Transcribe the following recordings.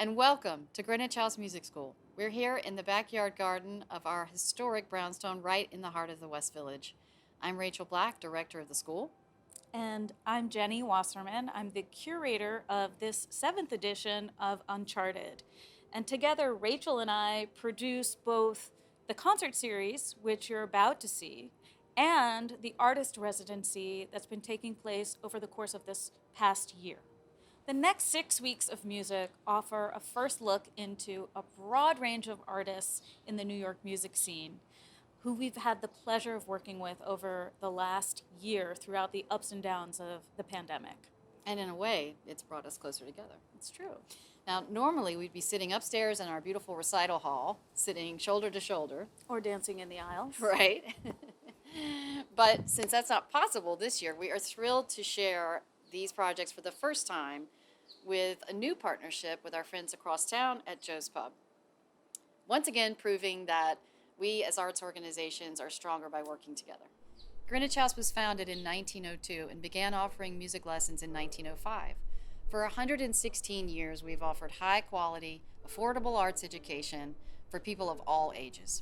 and welcome to Greenwich House Music School. We're here in the backyard garden of our historic brownstone right in the heart of the West Village. I'm Rachel Black, director of the school. And I'm Jenny Wasserman. I'm the curator of this 7th edition of Uncharted. And together, Rachel and I produce both the concert series, which you're about to see, and the artist residency that's been taking place over the course of this past year. The next 6 weeks of music offer a first look into a broad range of artists in the New York music scene who we've had the pleasure of working with over the last year throughout the ups and downs of the pandemic. And in a way, it's brought us closer together. It's true. Now, normally we'd be sitting upstairs in our beautiful recital hall, sitting shoulder to shoulder. Or dancing in the aisles. Right. But since that's not possible this year, we are thrilled to share these projects for the first time with a new partnership with our friends across town at Joe's Pub. Once again, proving that we as arts organizations are stronger by working together. Greenwich House was founded in 1902 and began offering music lessons in 1905. For 116 years, we've offered high-quality, affordable arts education for people of all ages.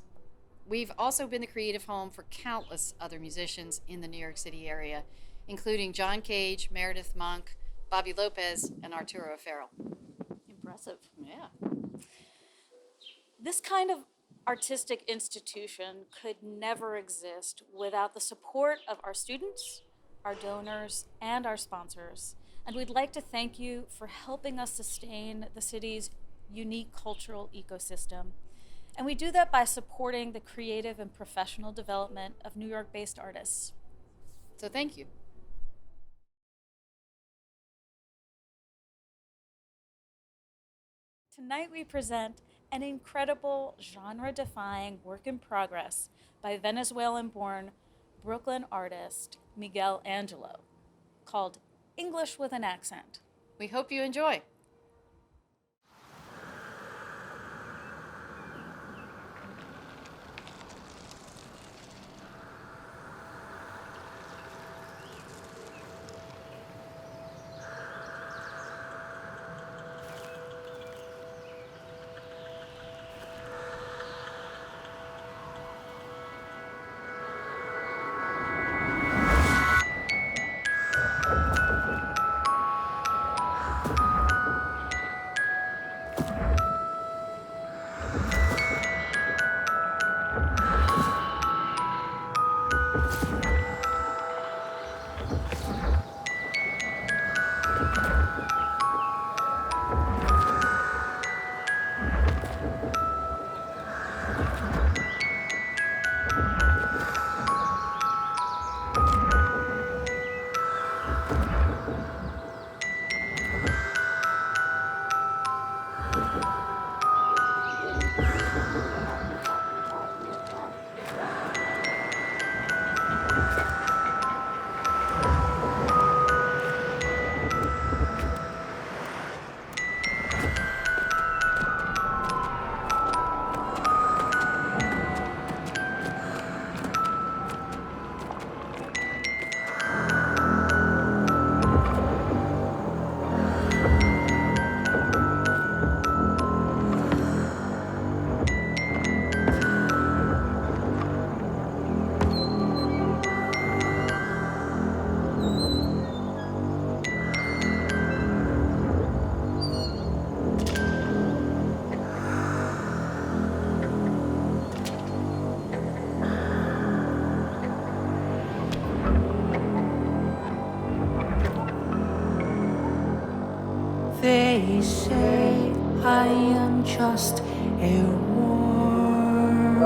We've also been the creative home for countless other musicians in the New York City area, including John Cage, Meredith Monk, Bobby Lopez, and Arturo Farrell. Impressive. Yeah. This kind of artistic institution could never exist without the support of our students, our donors, and our sponsors. And we'd like to thank you for helping us sustain the city's unique cultural ecosystem. And we do that by supporting the creative and professional development of New York-based artists. So thank you. Tonight we present an incredible genre-defying work in progress by Venezuelan-born Brooklyn artist Migguel Anggelo, called English with an Accent. We hope you enjoy. They say I am just a worm,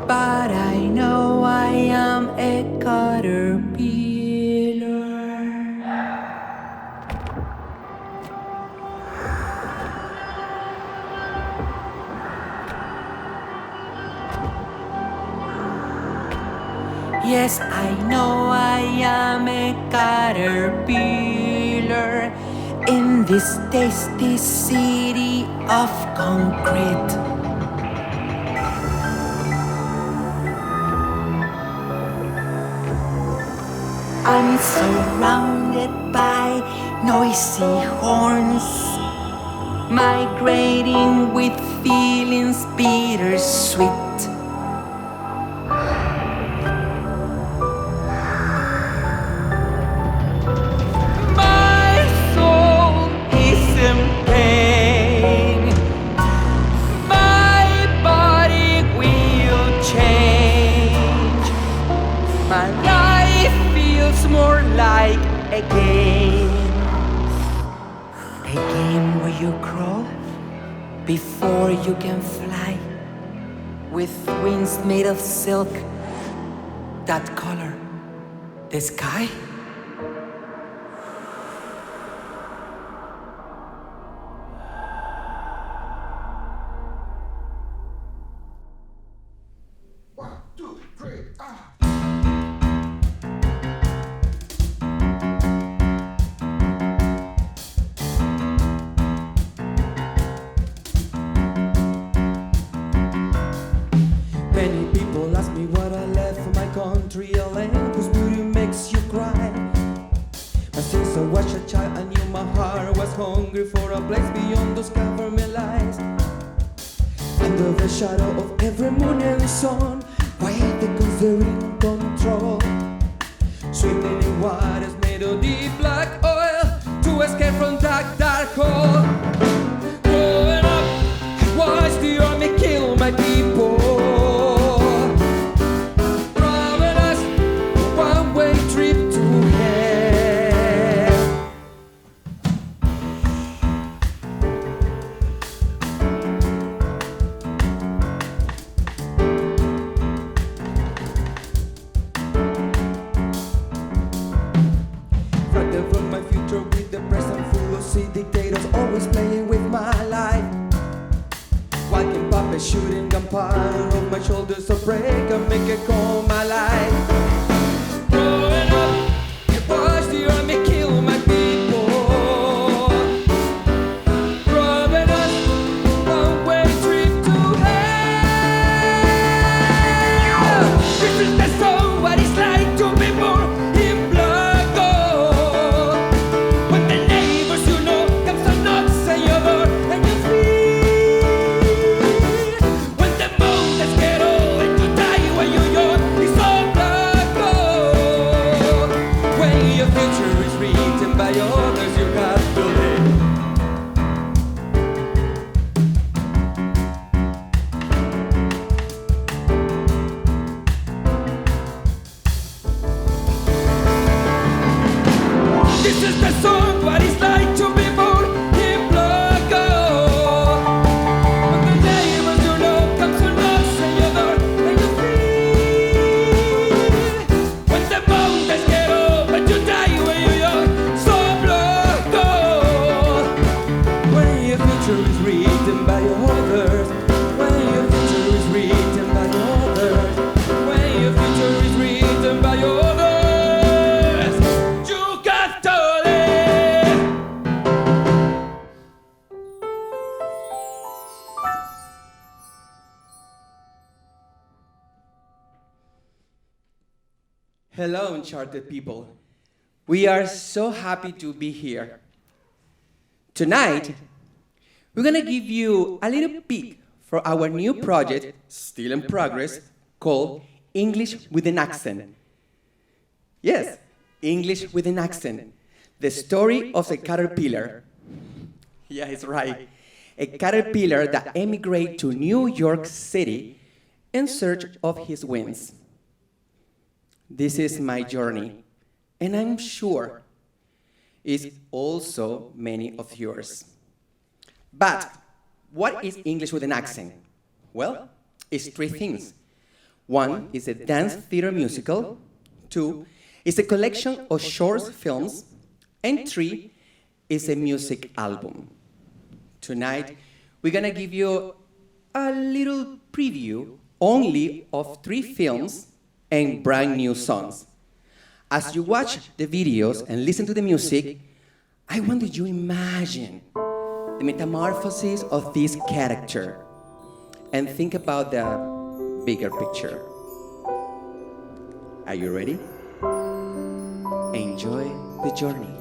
but I know I am a caterpillar. Yes, I know I am a caterpillar in this tasty city of concrete. I'm surrounded by noisy horns, migrating with feelings bittersweet. My soul is in pain. My body will change. My life feels more like a game. A game where you crawl before you can fly, with wings made of silk that color the sky. Many people ask me what I left for my country, a land whose beauty makes you cry. But since I was a child, I knew my heart was hungry for a place beyond those government lies. Under the shadow of every moon and sun, while the guns are in control, swimming in waters made of deep black oil to escape from that dark hole. Growing up, I watched the army kill my people. Dictators always playing with my life. Walking puppets shooting gunfire on my shoulders, so break and make it come alive. Growing up, I watched the army kill my people. Robbing us, one-way trip to hell. This is the song, what it's like to be born in blood gold. When the neighbors you know comes and knocks at your door and you flee. When the mountains get old and you die when you're young, it's all blood gold. When your future is written by others, you have to live. This is the song, what it's like to be born in blood gold. When the neighbors you know comes and knocks at your door and you flee. When the mountains get old but you die when you're young, so blood gold. When your future is written by others, when your future is written by others, when your future is written by others, you got to live. Hello, Uncharted people. We are so happy to be here. Tonight, we're gonna give you a little peek for our new project, still in progress, called English with an Accent. Yes, English with an Accent. The story of a caterpillar. Yeah, it's right. A caterpillar that emigrated to New York City in search of his wings. This is my journey, and I'm sure it's also many of yours. But what is English with an Accent? Well, it's three things. One is a dance theater musical. Two is a collection of short films. And three is a music album. Tonight, we're gonna give you a little preview only of three films and brand new songs. As you watch the videos and listen to the music, I want you to imagine the metamorphosis of this character and think about the bigger picture. Are you ready? Enjoy the journey.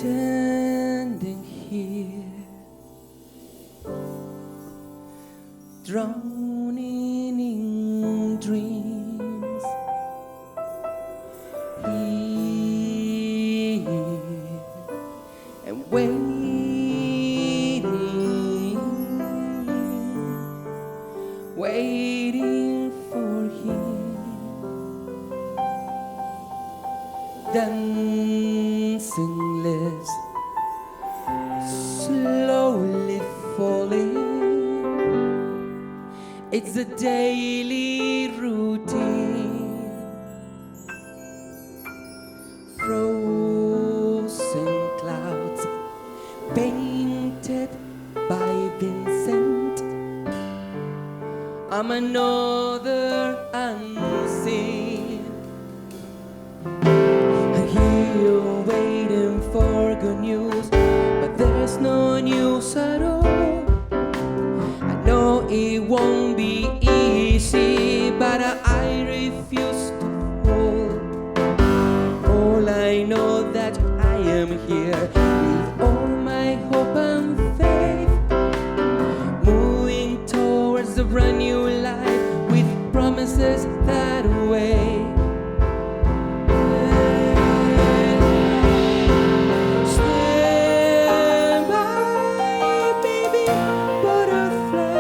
Standing here, drowning in dreams, here and waiting for him, dancing lips slowly falling. It's a daily routine, frozen clouds painted by Vincent. I'm another unseen. I'm here waiting for good news, but there's no news at all. I know it won't be easy, but I refuse to fall. All I know that I am here with all my hope and faith, moving towards a brand new life with promises that way. Stand by, baby butterfly.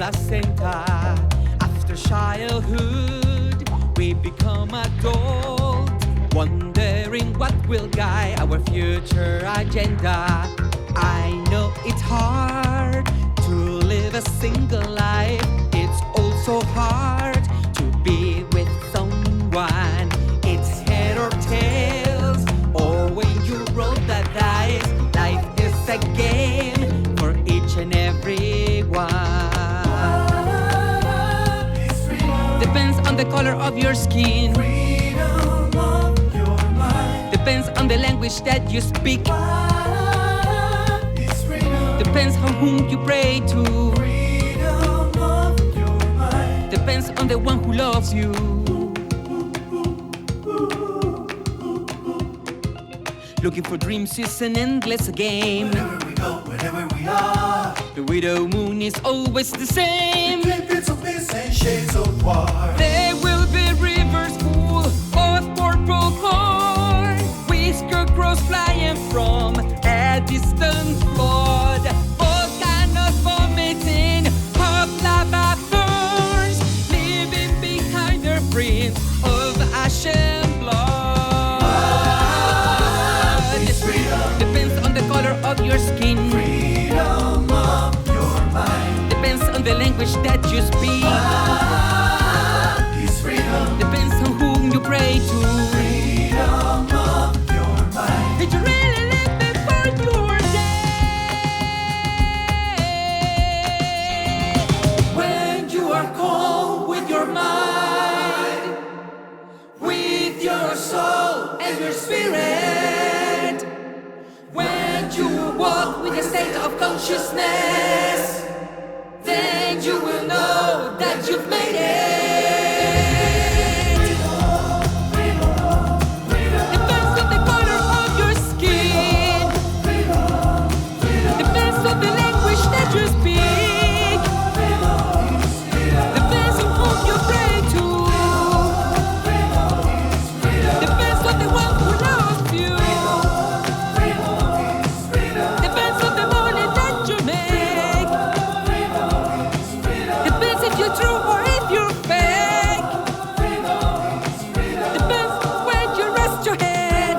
placenta. After childhood, we become adult, wondering what will guide our future agenda. I know it's hard to live a single life. It's also hard to be with someone. It's head or tails, or when you roll the dice. Life is a game for each and every one. Depends on the color of your skin. Freedom of your mind. Depends on the language that you speak. It's freedom. Depends on whom you pray to. Freedom of your mind. Depends on the one who loves you. Looking for dreams is an endless game. Wherever we go, wherever we are, The widow moon is always the same. bits of bliss and shades of war. There will be rivers full of purple corn, whisker crows flying from a distant flood, volcanoes vomiting hot lava burns, leaving behind their prints of ash and blood. It's freedom. Depends on the color of your skin. Freedom of your mind. Depends on the language that you speak. It's freedom. Depends on whom you pray to. Freedom of your mind. Did you really live before your day? When you are calm with your mind, with your soul and your spirit, when you walk with a state of consciousness, then you will know that you've made it. Depends on the color of your skin. Depends on the language that you speak. Depends on whom you pray to. Depends on the one who loves you. Depends on the money that you make. Depends if you're true or if you're fake. Depends where you rest your head.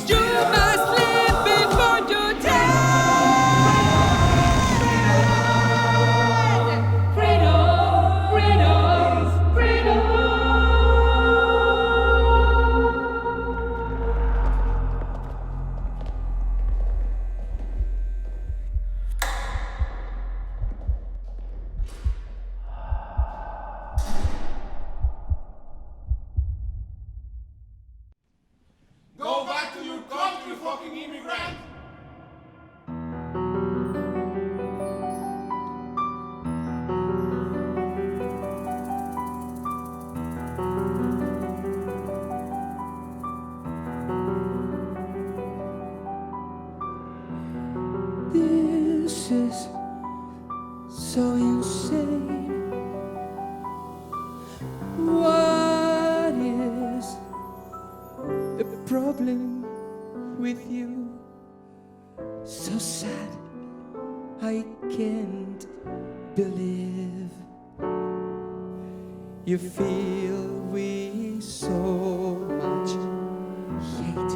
You must live before you die. Freedom, freedom, freedom. Go back to your country, fucking immigrant! This is so insane. What is the problem with you? So sad, I can't believe you feel we so much hate.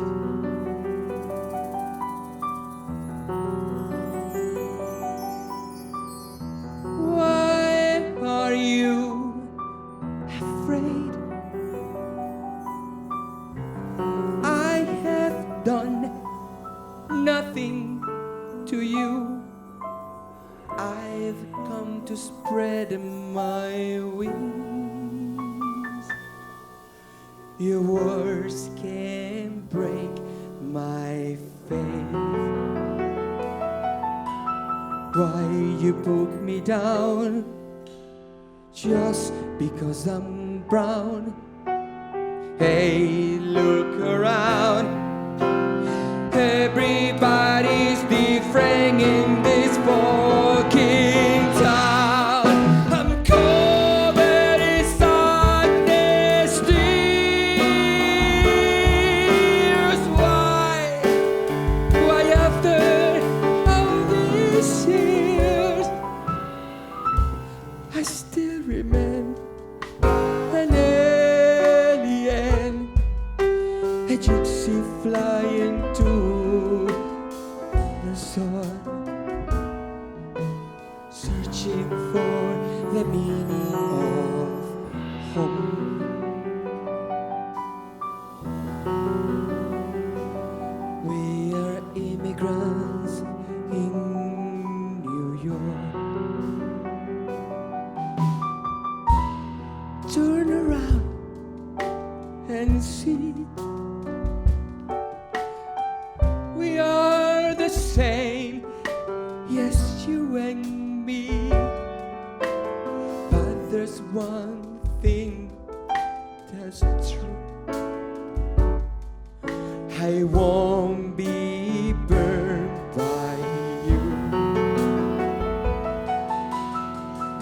Why are you afraid? I have done nothing to you. I've come to spread my wings. Your words can break my faith. Why you put me down just because I'm brown? Hey, look around. Everybody's different in this fucking town. I'm covered in sadness, tears. Why after all these years? I still remember an alien, a gypsy flying to the sun, searching for the meaning of home. We are immigrants in New York. Turn around and see. We are the same, yes, you and me. But there's one thing that's true. I won't be burned by you.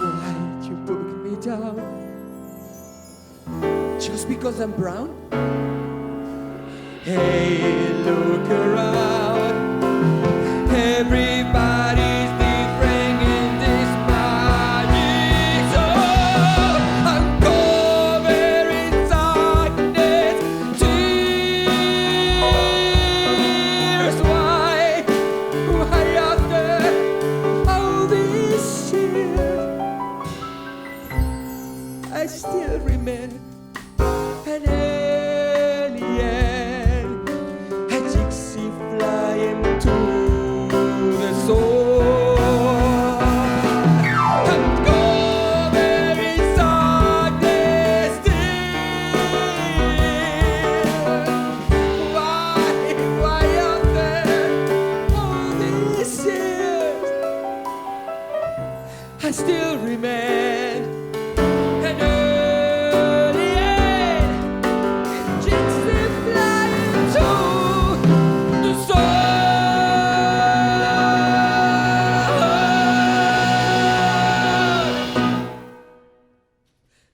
Why'd you put me down? Just because I'm brown? Hey, look around. Everybody's different in this magic zone. I'm covered in darkness, tears. Why after all these years, I still remember an alien, a gypsy flying to the soul. I'm covered in darkness still. Why after all these years, I still remain an alien, a gypsy flying to the sun,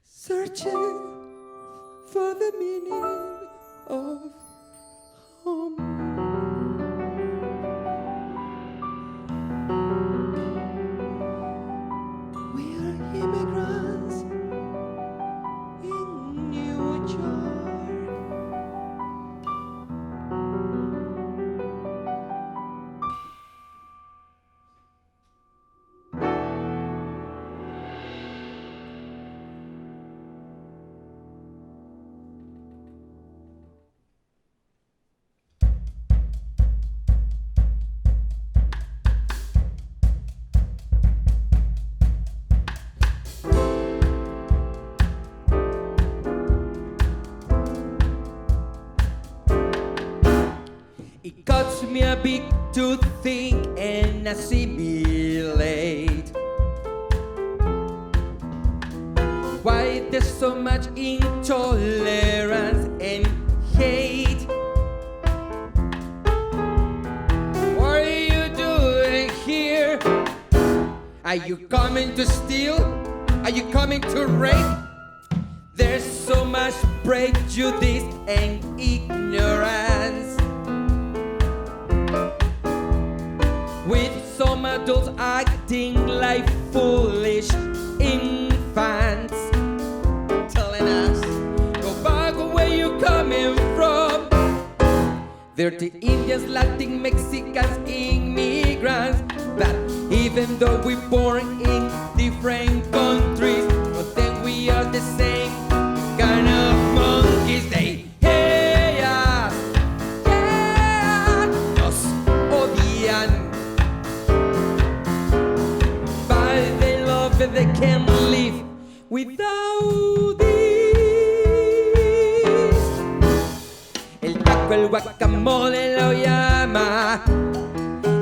searching for the meaning of home. We are immigrants in New York. It costs me a bit to think and assimilate. Why there's so much intolerance and hate? What are you doing here? Are you coming to steal? Are you coming to rape? There's so much prejudice and ignorance. With some adults acting like foolish infants, telling us, go back where you're coming from. Dirty Indians, Latin, Mexicans, immigrants. But even though we're born in different countries, but then we are the same kind of monkeys. They hate us, yeah, nos odian. But they love it, they can't live without this. El taco, el guacamole lo llama,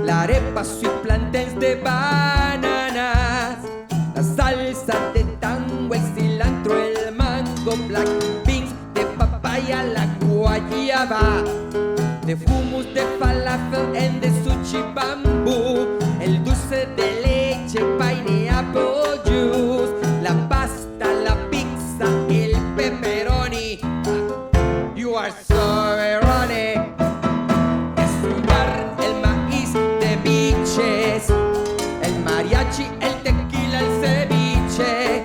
la arepa, sweet plantains de bananas, la salsa de tango, el cilantro, el mango, black beans de papaya, la guayaba, de hummus, de falafel and de sushi bamboo, el dulce de leche, pineapple juice, la pasta, la pizza, el pepperoni. You are so ironic. Estar el maíz de biches, el mariachi, el tequila, el ceviche,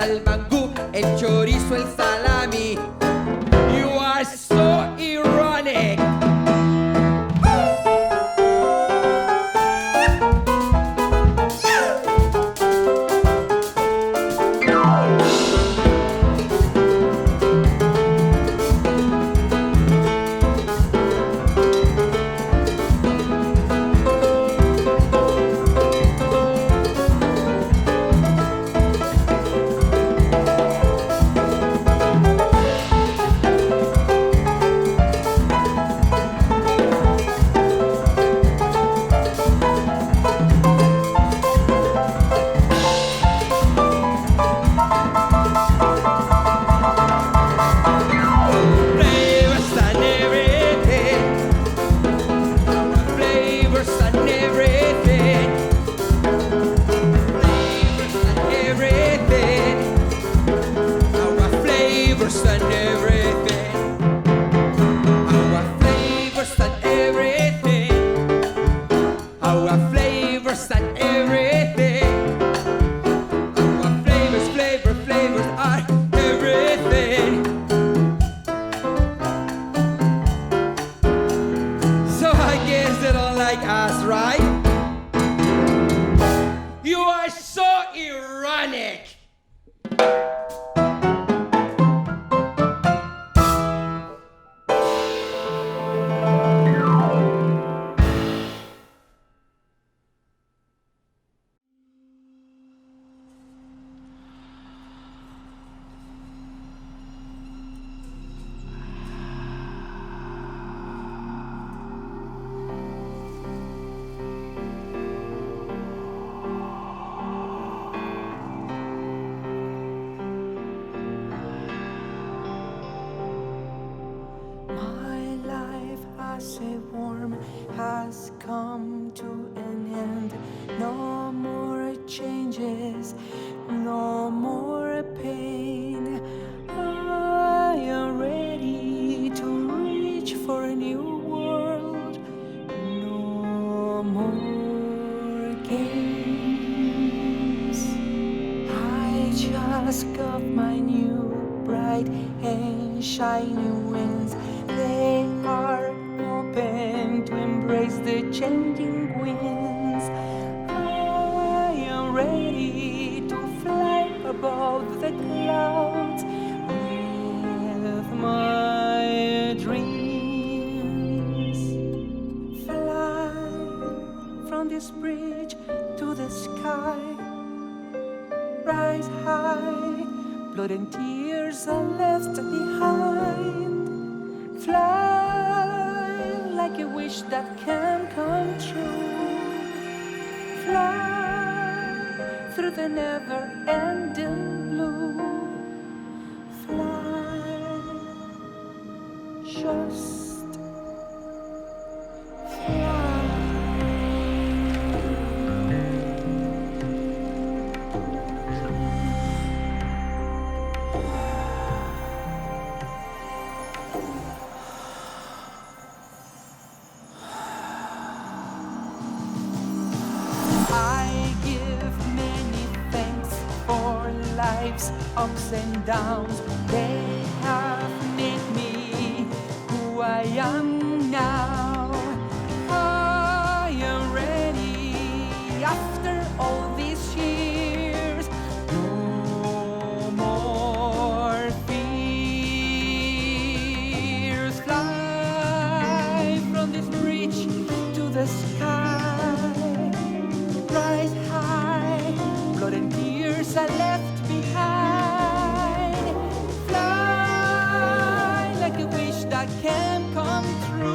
al mangú, el chorizo, el salami. You are so ironic. Has come to an end. No more changes, no more pain. I am ready to reach for a new world. No more games. I just got my new bright and shiny wings. They are open to embrace the changing winds. I am ready to fly above the clouds with my dreams. Fly from this bridge to the sky. Rise high, blood and tears are left behind. Fly like a wish that can come true. Fly through the never-ending blue. Fly, just fly. Life's ups and downs, they have made me who I am now. I am ready after all these years. No more fears. Fly from this bridge to the sky. Rise high, blood and tears are left behind. Fly like a wish that can come true.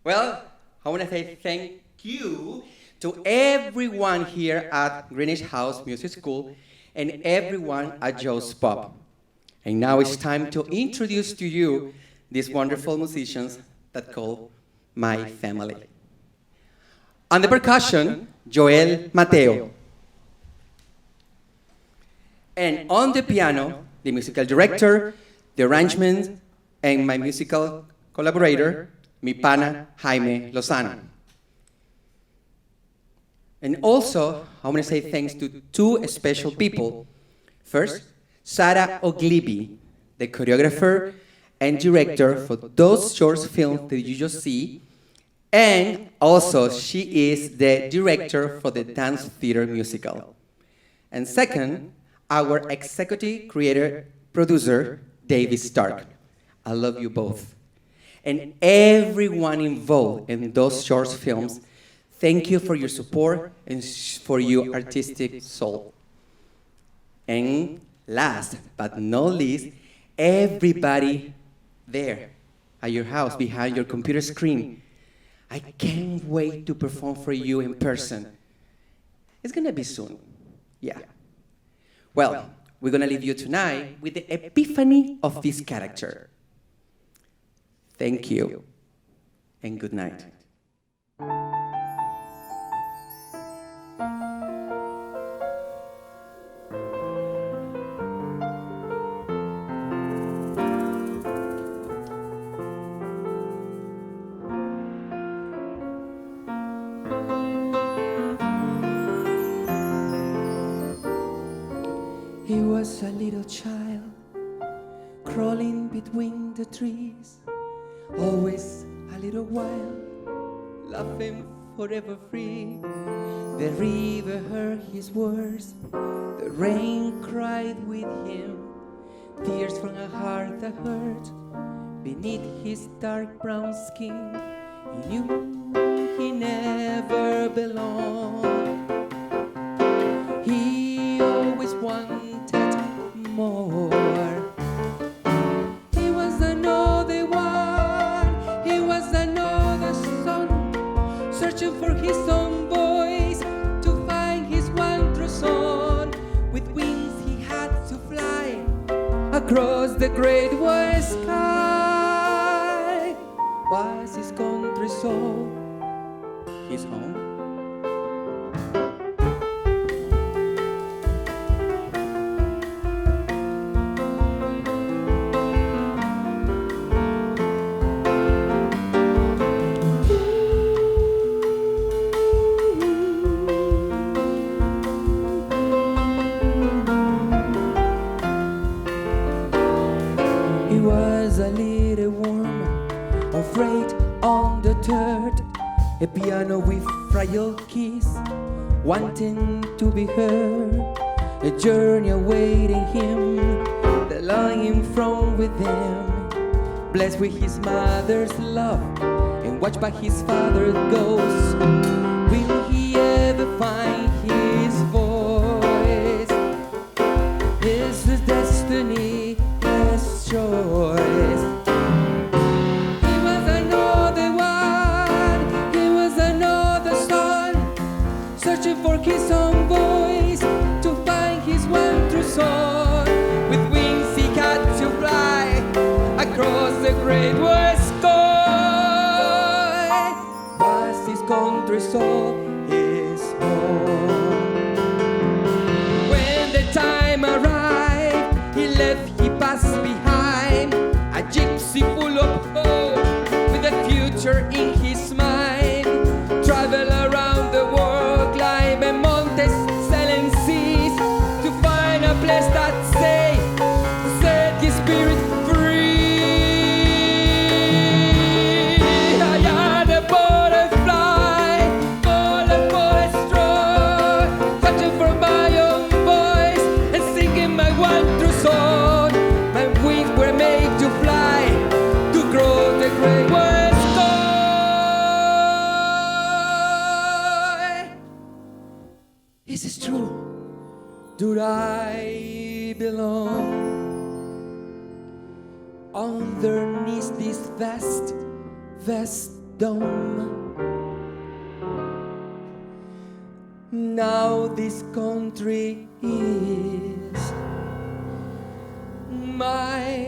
Well, I want to say thank you to everyone here at Greenwich House Music School and everyone at Joe's Pub. And now it's time to introduce to you these wonderful musicians that call my family. On the percussion, Joel Mateo. And on the piano, the musical director, the arrangement, and my musical collaborator, mi pana Jaime Lozano. And also, I want to say thanks to two special people. First, Sarah Oglibi, the choreographer and director for those short films that you just see. And also, she is the director for the dance theater musical. And second, our executive creator producer, David Stark. I love you both. And everyone involved in those short films, thank you for your support and for your artistic soul. And last but not least, everybody there at your house, behind your computer screen. I can't wait to perform for you in person. It's gonna be soon, yeah. Well, we're gonna leave you tonight with the epiphany of this character. Thank you, and good night. He was a little child, crawling between the trees, always a little wild, laughing forever free. The river heard his words, the rain cried with him, tears from a heart that hurt. Beneath his dark brown skin, he knew he never belonged. He always wanted more. He was another one, he was another son, searching for his own voice to find his one true son. With wings he had to fly across the great wide sky. Was his country so his home? He was a little worm, afraid on the dirt, a piano with fragile keys, wanting to be heard, a journey awaiting him, the longing from within, blessed with his mother's love, and watched by his father's ghost. Will he ever find his voice? Is his destiny his choice? He was another one, he was another son, searching for his own voice to find his one true son. With wings he had to fly across the great wide sky. Was his country so his home? When the time arrived, he left, he passed behind a gypsy full of hope, with a future in his mind. Travel around the world, climbing mountains, sailing seas, to find a place that's safe, to set his spirit free. I am a butterfly, full of strong, searching for my own voice and singing my one true song. My wings were made to fly, to grow the great wide sky. Is it true? Do I belong underneath this vast dome. Now this country is my